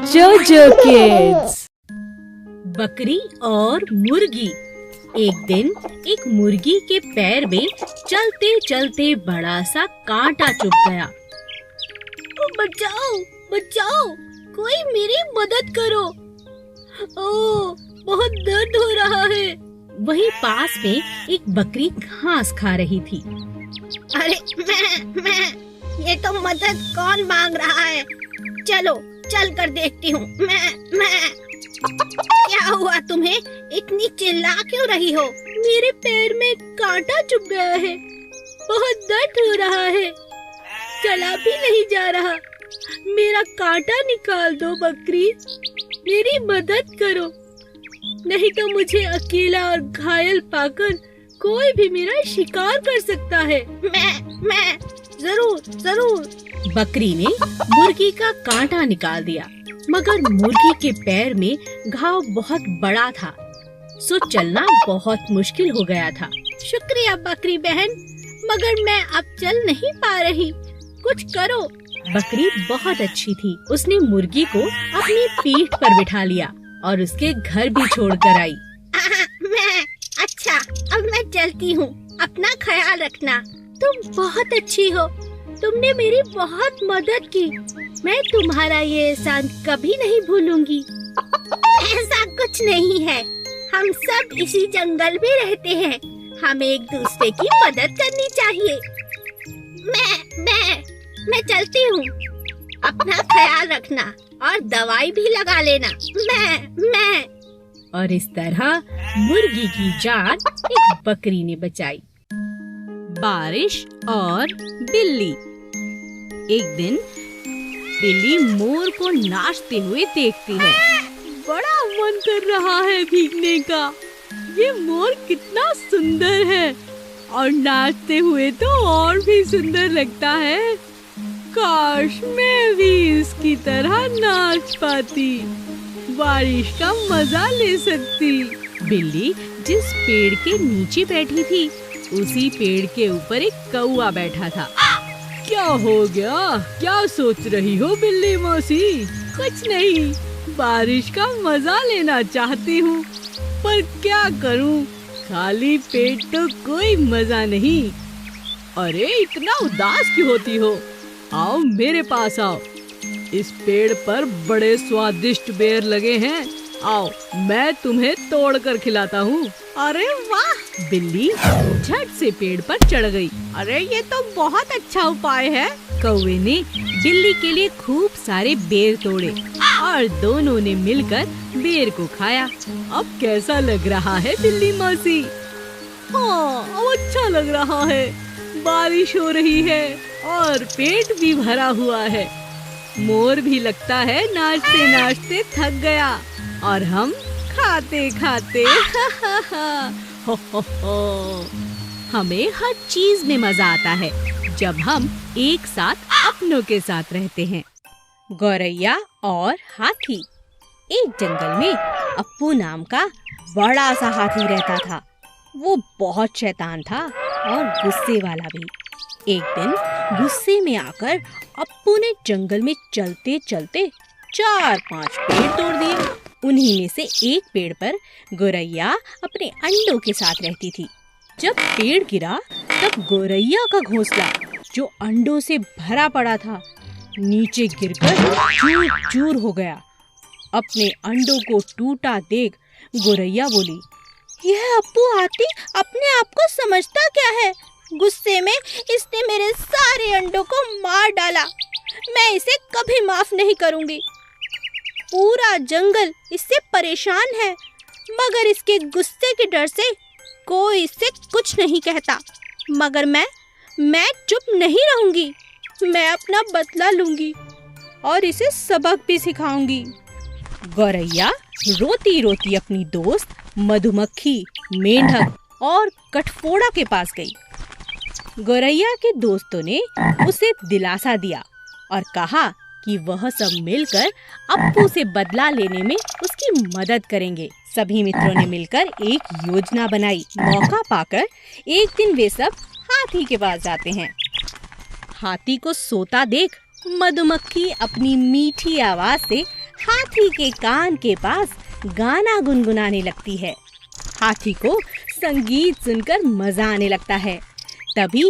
जोजो किड्स। बकरी और मुर्गी। एक दिन एक मुर्गी के पैर में चलते चलते बड़ा सा कांटा चुभ गया। बचाओ बचाओ, कोई मेरी मदद करो, ओह बहुत दर्द हो रहा है। वहीं पास में एक बकरी घास खा रही थी। अरे मैं ये तो मदद कौन मांग रहा है? चलो चल कर देखती हूँ। मैं क्या हुआ तुम्हें? इतनी चिल्ला क्यों रही हो? मेरे पैर में कांटा चुभ गया है, बहुत दर्द हो रहा है, चला भी नहीं जा रहा। मेरा कांटा निकाल दो बकरी, मेरी मदद करो, नहीं तो मुझे अकेला और घायल पाकर कोई भी मेरा शिकार कर सकता है। मैं जरूर। बकरी ने मुर्गी का कांटा निकाल दिया, मगर मुर्गी के पैर में घाव बहुत बड़ा था, सो चलना बहुत मुश्किल हो गया था। शुक्रिया बकरी बहन, मगर मैं अब चल नहीं पा रही, कुछ करो। बकरी बहुत अच्छी थी, उसने मुर्गी को अपनी पीठ पर बिठा लिया और उसके घर भी छोड़कर आई। अच्छा, अब मैं चलती हूँ, अपना ख्याल रखना। तुम बहुत अच्छी हो, तुमने मेरी बहुत मदद की, मैं तुम्हारा ये एहसान कभी नहीं भूलूंगी। ऐसा कुछ नहीं है, हम सब इसी जंगल में रहते हैं, हमें एक दूसरे की मदद करनी चाहिए। मैं चलती हूँ, अपना ख्याल रखना और दवाई भी लगा लेना। मैं और इस तरह मुर्गी की जान एक बकरी ने बचाई। बारिश और बिल्ली। एक दिन बिल्ली मोर को नाचते हुए देखती है। बड़ा मन कर रहा है भीगने का, ये मोर कितना सुंदर है और नाचते हुए तो और भी सुंदर लगता है। काश मैं भी इसकी तरह नाच पाती, बारिश का मजा ले सकती। बिल्ली जिस पेड़ के नीचे बैठी थी, उसी पेड़ के ऊपर एक कौआ बैठा था। क्या हो गया? क्या सोच रही हो बिल्ली मौसी? कुछ नहीं, बारिश का मजा लेना चाहती हूँ, पर क्या करूँ, खाली पेट तो कोई मजा नहीं। अरे इतना उदास क्यों होती हो? आओ मेरे पास आओ, इस पेड़ पर बड़े स्वादिष्ट बेर लगे हैं, आओ मैं तुम्हें तोड़कर खिलाता हूँ। अरे वाह! बिल्ली झट से पेड़ पर चढ़ गई। अरे ये तो बहुत अच्छा उपाय है। कौवे ने बिल्ली के लिए खूब सारे बेर तोड़े और दोनों ने मिलकर बेर को खाया। अब कैसा लग रहा है बिल्ली मौसी? हाँ, अब अच्छा लग रहा है, बारिश हो रही है और पेट भी भरा हुआ है। मोर भी लगता है नाचते नाचते थक गया और हम खाते खाते हमें हर चीज में मजा आता है जब हम एक साथ अपनों के साथ रहते हैं। गौरैया और हाथी। एक जंगल में अप्पू नाम का बड़ा सा हाथी रहता था। वो बहुत शैतान था और गुस्से वाला भी। एक दिन गुस्से में आकर अप्पू ने जंगल में चलते चलते 4-5 पेड़ तोड़ दिए। उन्हीं में से एक पेड़ पर गौरैया अपने अंडों के साथ रहती थी। जब पेड़ गिरा तब गौरैया का घोंसला, जो अंडों से भरा पड़ा था, नीचे गिरकर चूर चूर हो गया। अपने अंडों को टूटा देख गौरैया बोली, यह अप्पू हाथी अपने आप को समझता क्या है? गुस्से में इसने मेरे सारे अंडों को मार डाला, मैं इसे कभी माफ नहीं करूंगी। पूरा जंगल इससे परेशान है, मगर इसके गुस्से के डर से कोई इससे कुछ नहीं कहता। मगर मैं चुप नहीं रहूंगी, मैं अपना बदला लूंगी और इसे सबक भी सिखाऊंगी। गौरैया रोती रोती अपनी दोस्त मधुमक्खी, मेंढक और कठफोड़ा के पास गई। गौरैया के दोस्तों ने उसे दिलासा दिया और कहा कि वह सब मिलकर अप्पू से बदला लेने में उसकी मदद करेंगे। सभी मित्रों ने मिलकर एक योजना बनाई। मौका पाकर एक दिन वे सब हाथी के पास जाते हैं। हाथी को सोता देख मधुमक्खी अपनी मीठी आवाज से हाथी के कान के पास गाना गुनगुनाने लगती है। हाथी को संगीत सुनकर मजा आने लगता है। तभी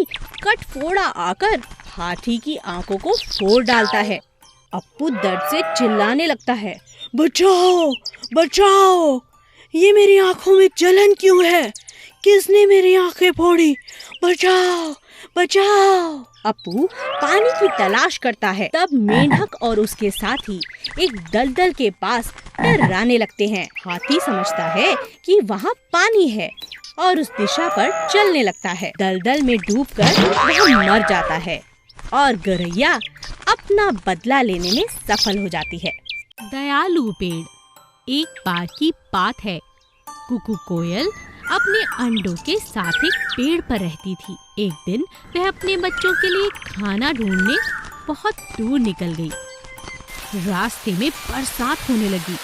कटफोड़ा आकर हाथी की आंखों को फोड़ डालता है। अप्पू दर्द से चिल्लाने लगता है, बचाओ बचाओ, ये मेरी आंखों में जलन क्यों है? किसने मेरी आंखें फोड़ी? बचाओ बचाओ। अप्पू पानी की तलाश करता है। तब मेंढक और उसके साथी एक दलदल के पास डराने लगते हैं। हाथी समझता है कि वहाँ पानी है और उस दिशा पर चलने लगता है। दलदल में डूबकर वह मर जाता है और गौरैया अपना बदला लेने में सफल हो जाती है। दयालु पेड़। एक बार की बात है, कुकू कोयल अपने अंडों के साथ एक पेड़ पर रहती थी। एक दिन वह अपने बच्चों के लिए खाना ढूंढने बहुत दूर निकल गई। रास्ते में बरसात होने लगी,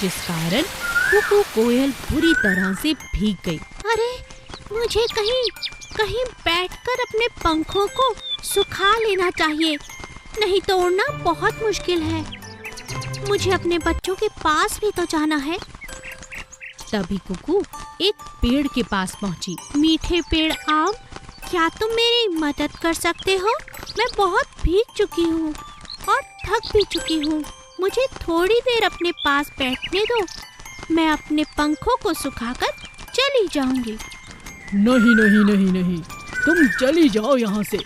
जिस कारण कुकू कोयल बुरी तरह से भीग गई। अरे, मुझे कहीं बैठकर अपने पंखों को सुखा लेना चाहिए, नहीं तो उड़ना बहुत मुश्किल है। मुझे अपने बच्चों के पास भी तो जाना है। तभी कुकू एक पेड़ के पास पहुंची। मीठे पेड़ आम, क्या तुम मेरी मदद कर सकते हो? मैं बहुत भीग चुकी हूँ और थक भी चुकी हूँ। मुझे थोड़ी देर अपने पास बैठने दो, मैं अपने पंखों को सुखाकर चली जाऊंगी। नहीं नहीं नहीं नहीं, तुम चली जाओ यहाँ से।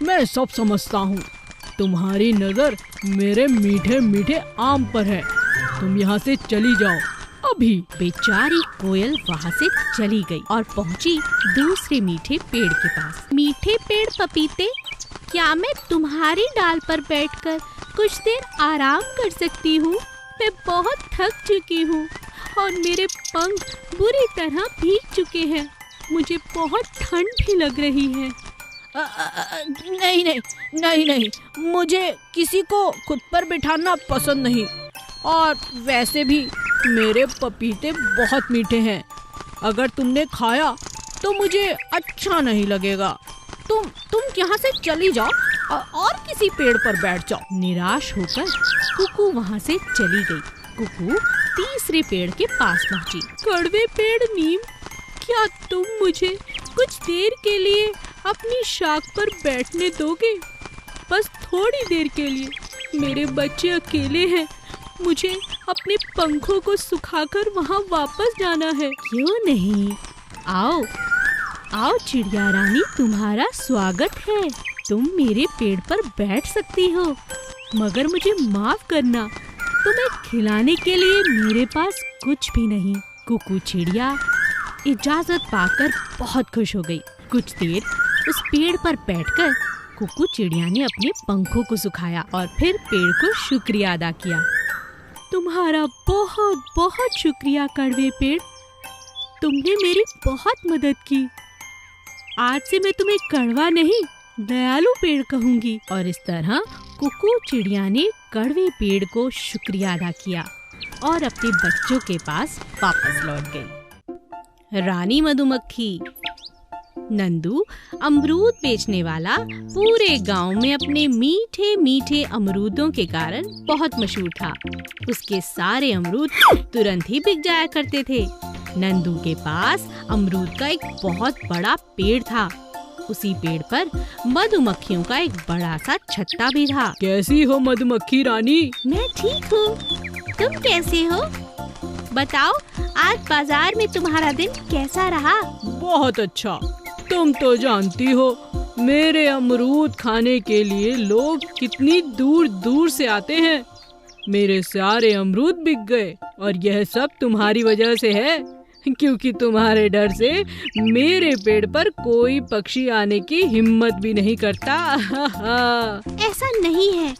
मैं सब समझता हूँ। तुम्हारी नजर मेरे मीठे मीठे आम पर है। तुम यहाँ से चली जाओ अभी। बेचारी कोयल वहाँ से चली गई और पहुँची दूसरे मीठे पेड़ के पास। मीठे पेड़ पपीते, क्या मैं तुम्हारी डाल पर बैठकर कुछ देर आराम कर सकती हूँ? मैं बहुत थक चुकी हूँ और मेरे पंख बुरी तरह भीग चुके हैं। मुझे बहुत ठंड भी लग रही है। नहीं नहीं नहीं नहीं, मुझे किसी को खुद पर बिठाना पसंद नहीं, और वैसे भी मेरे पपीते बहुत मीठे हैं। अगर तुमने खाया तो मुझे अच्छा नहीं लगेगा। तुम यहाँ से चली जाओ और किसी पेड़ पर बैठ जाओ। निराश होकर कुकू वहाँ से चली गई। कुकू तीसरे पेड़ के पास पहुँची। कड़वे पेड़ नीम, क्या तुम मुझे कुछ देर के लिए अपनी शाख पर बैठने दोगे? बस थोड़ी देर के लिए। मेरे बच्चे अकेले हैं, मुझे अपने पंखों को सुखाकर वहाँ वापस जाना है। क्यों नहीं, आओ आओ चिड़िया रानी, तुम्हारा स्वागत है। तुम मेरे पेड़ पर बैठ सकती हो, मगर मुझे माफ करना, तुम्हें खिलाने के लिए मेरे पास कुछ भी नहीं। कुकू चिड़िया इजाजत पाकर बहुत खुश हो गई। कुछ देर उस पेड़ पर बैठकर कुकू चिड़िया ने अपने पंखों को सुखाया और फिर पेड़ को शुक्रिया अदा किया। तुम्हारा बहुत बहुत शुक्रिया कड़वे पेड़, तुमने मेरी बहुत मदद की। आज से मैं तुम्हें कड़वा नहीं, दयालु पेड़ कहूंगी। और इस तरह कुकू चिड़िया ने कड़वे पेड़ को शुक्रिया अदा किया और अपने बच्चों के पास वापस लौट गई। रानी मधुमक्खी। नंदू अमरूद बेचने वाला पूरे गांव में अपने मीठे मीठे अमरूदों के कारण बहुत मशहूर था। उसके सारे अमरूद तुरंत ही बिक जाया करते थे। नंदू के पास अमरूद का एक बहुत बड़ा पेड़ था। उसी पेड़ पर मधुमक्खियों का एक बड़ा सा छत्ता भी था। कैसी हो मधुमक्खी रानी? मैं ठीक हूँ, तुम कैसे हो? बताओ, आज बाजार में तुम्हारा दिन कैसा रहा? बहुत अच्छा। तुम तो जानती हो मेरे अमरूद खाने के लिए लोग कितनी दूर दूर से आते हैं। मेरे सारे अमरूद बिक गए और यह सब तुम्हारी वजह से है, क्योंकि तुम्हारे डर से मेरे पेड़ पर कोई पक्षी आने की हिम्मत भी नहीं करता। ऐसा नहीं है,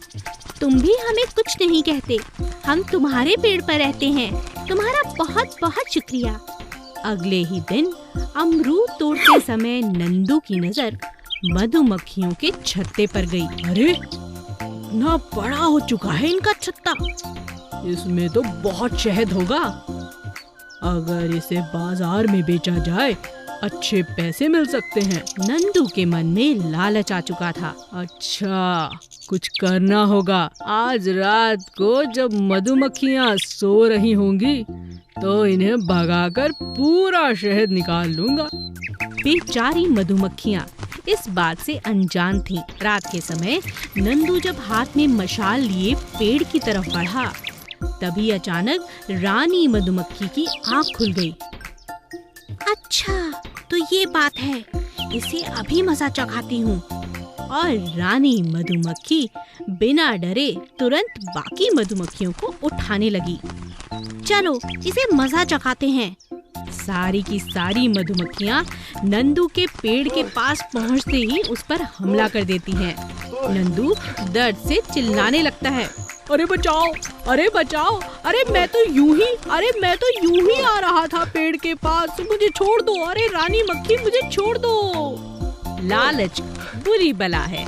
तुम भी हमें कुछ नहीं कहते। हम तुम्हारे पेड़ पर रहते हैं। तुम्हारा बहुत बहुत शुक्रिया। अगले ही दिन अमरूद तोड़ते समय नंदू की नजर मधुमक्खियों के छत्ते पर गई। अरे, ना बड़ा हो चुका है इनका छत्ता। इसमें तो बहुत शहद होगा। अगर इसे बाजार में बेचा जाए अच्छे पैसे मिल सकते हैं। नंदू के मन में लालच आ चुका था। अच्छा, कुछ करना होगा। आज रात को जब मधुमक्खियाँ सो रही होंगी तो इन्हें भगाकर पूरा शहद निकाल लूंगा। बेचारी मधुमक्खियाँ इस बात से अनजान थीं। रात के समय नंदू जब हाथ में मशाल लिए पेड़ की तरफ बढ़ा, तभी अचानक रानी मधुमक्खी की आँख खुल गई। अच्छा, तो ये बात है, इसे अभी मजा चखाती हूँ। और रानी मधुमक्खी बिना डरे तुरंत बाकी मधुमक्खियों को उठाने लगी। चलो इसे मजा चखाते हैं। सारी की सारी मधुमक्खियाँ नंदू के पेड़ के पास पहुँचते ही उस पर हमला कर देती हैं। नंदू दर्द से चिल्लाने लगता है। अरे बचाओ, अरे बचाओ, अरे मैं तो यूं ही आ रहा था पेड़ के पास, मुझे छोड़ दो, अरे रानी मक्खी मुझे छोड़ दो। लालच बुरी बला है।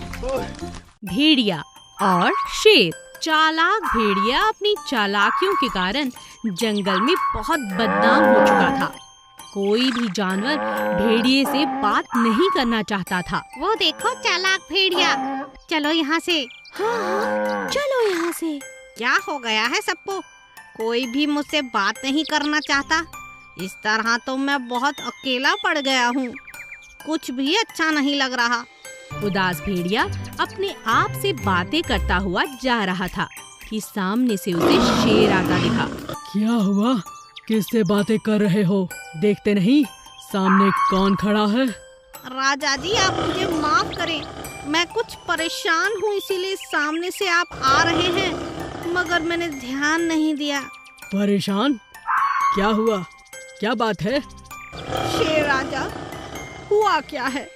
भेड़िया और शेर। चालाक भेड़िया अपनी चालाकियों के कारण जंगल में बहुत बदनाम हो चुका था। कोई भी जानवर भेड़िए से बात नहीं करना चाहता था। वो देखो चालाक भेड़िया, चलो यहाँ से। हाँ, चलो यहाँ से। क्या हो गया है सबको? कोई भी मुझसे बात नहीं करना चाहता। इस तरह तो मैं बहुत अकेला पड़ गया हूँ। कुछ भी अच्छा नहीं लग रहा। उदास भेड़िया अपने आप से बातें करता हुआ जा रहा था कि सामने से उसे शेर आता दिखा। क्या हुआ? किससे बातें कर रहे हो? देखते नहीं सामने कौन खड़ा है? राजा जी, आप मुझे माफ करें, मैं कुछ परेशान हूँ, इसीलिए सामने से आप आ रहे हैं, मगर मैंने ध्यान नहीं दिया। परेशान? क्या हुआ? क्या बात है? शेर राजा, हुआ क्या है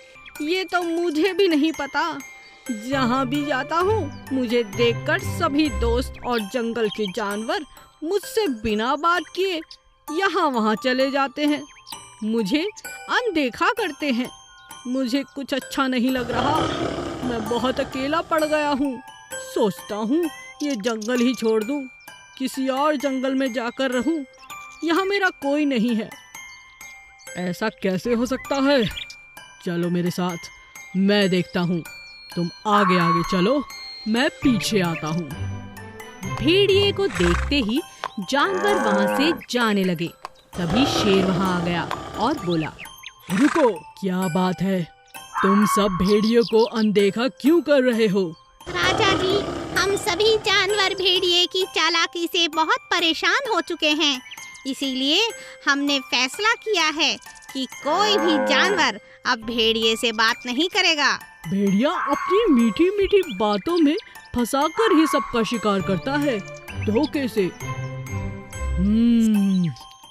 ये तो मुझे भी नहीं पता। जहाँ भी जाता हूँ मुझे देखकर सभी दोस्त और जंगल के जानवर मुझसे बिना बात किए यहाँ वहाँ चले जाते हैं, मुझे अनदेखा करते हैं। मुझे कुछ अच्छा नहीं लग रहा। मैं बहुत अकेला पड़ गया हूँ। सोचता हूँ ये जंगल ही छोड़ दूँ, किसी और जंगल में जाकर रहूँ। यहाँ मेरा कोई नहीं है। ऐसा कैसे हो सकता है? चलो मेरे साथ, मैं देखता हूँ। तुम आगे आगे चलो, मैं पीछे आता हूँ। भेड़िए को देखते ही जानवर वहाँ से जाने लगे। तभी शेर वहाँ आ गया और बोला, रुको, क्या बात है? तुम सब भेड़ियों को अनदेखा क्यों कर रहे हो? राजा जी, हम सभी जानवर भेड़िए की चालाकी से बहुत परेशान हो चुके हैं, इसीलिए हमने फैसला किया है कि कोई भी जानवर अब भेड़िए से बात नहीं करेगा। भेड़िया अपनी मीठी मीठी बातों में फंसाकर ही सबका शिकार करता है, धोखे से।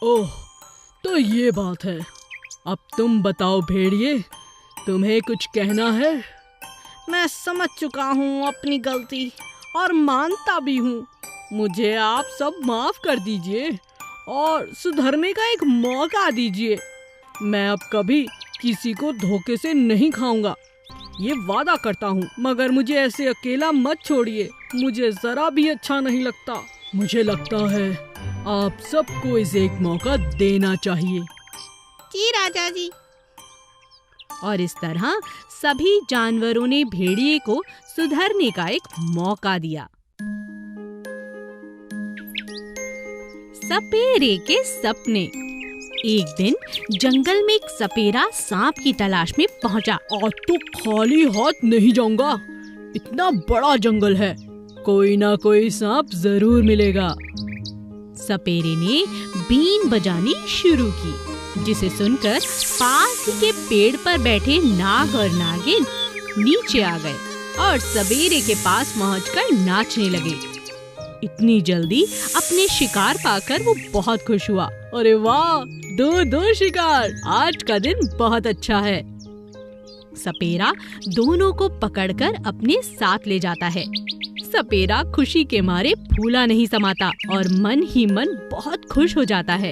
ओह, तो ये बात है। अब तुम बताओ भेड़िए, तुम्हें कुछ कहना है? मैं समझ चुका हूँ अपनी गलती और मानता भी हूँ। मुझे आप सब माफ कर दीजिए और सुधरने का एक मौका दीजिए। मैं अब कभी किसी को धोखे से नहीं खाऊंगा, ये वादा करता हूँ। मगर मुझे ऐसे अकेला मत छोड़िए, मुझे जरा भी अच्छा नहीं लगता। मुझे लगता है आप सबको इसे एक मौका देना चाहिए। जी राजा जी। और इस तरह सभी जानवरों ने भेड़िए को सुधरने का एक मौका दिया। सपेरे के सपने। एक दिन जंगल में एक सपेरा सांप की तलाश में पहुंचा। आज तो खाली हाथ नहीं जाऊंगा, इतना बड़ा जंगल है, कोई ना कोई सांप जरूर मिलेगा। सपेरे ने बीन बजानी शुरू की, जिसे सुनकर पास ही के पेड़ पर बैठे नाग और नागिन नीचे आ गए और सपेरे के पास पहुंचकर नाचने लगे। इतनी जल्दी अपने शिकार पाकर वो बहुत खुश हुआ। अरे वाह, दो शिकार, आज का दिन बहुत अच्छा है। सपेरा दोनों को पकड़कर अपने साथ ले जाता है। सपेरा खुशी के मारे फूला नहीं समाता और मन ही मन बहुत खुश हो जाता है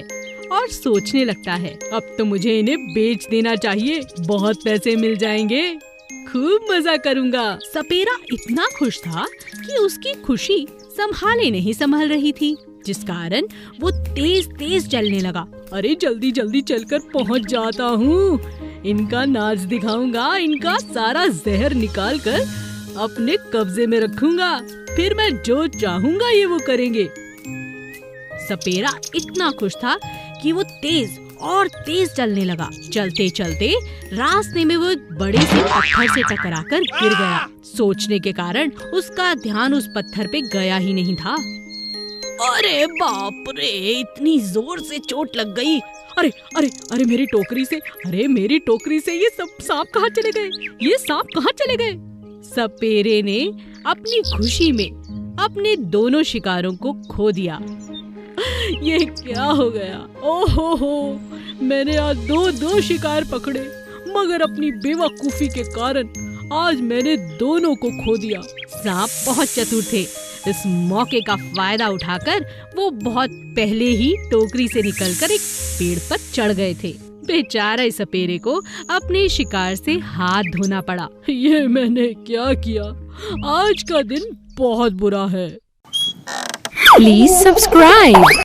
और सोचने लगता है, अब तो मुझे इन्हें बेच देना चाहिए, बहुत पैसे मिल जाएंगे, खूब मजा करूँगा। सपेरा इतना खुश था कि उसकी खुशी संभाले नहीं संभल रही थी, जिस कारण वो तेज तेज चलने लगा। अरे जल्दी जल्दी चलकर पहुंच जाता हूँ, इनका नाच दिखाऊंगा, इनका सारा जहर निकाल कर अपने कब्जे में रखूंगा, फिर मैं जो चाहूंगा ये वो करेंगे। सपेरा इतना खुश था कि वो तेज और तेज चलने लगा। चलते चलते रास्ते में वो एक बड़े से पत्थर से टकराकर गिर गया। सोचने के कारण उसका ध्यान उस पत्थर पे गया ही नहीं था। अरे बाप रे, इतनी जोर से चोट लग गई। अरे अरे अरे मेरी टोकरी से ये सब सांप कहाँ चले गए? सपेरे ने अपनी खुशी में अपने दोनों शिकारों को खो दिया। ये क्या हो गया? ओहो, मैंने आज दो शिकार पकड़े, मगर अपनी बेवकूफी के कारण आज मैंने दोनों को खो दिया। सांप बहुत चतुर थे। इस मौके का फायदा उठाकर वो बहुत पहले ही टोकरी से निकलकर एक पेड़ पर चढ़ गए थे। बेचारे सपेरे को अपने शिकार से हाथ धोना पड़ा। ये मैंने क्या किया? आज का दिन बहुत बुरा है। Please subscribe.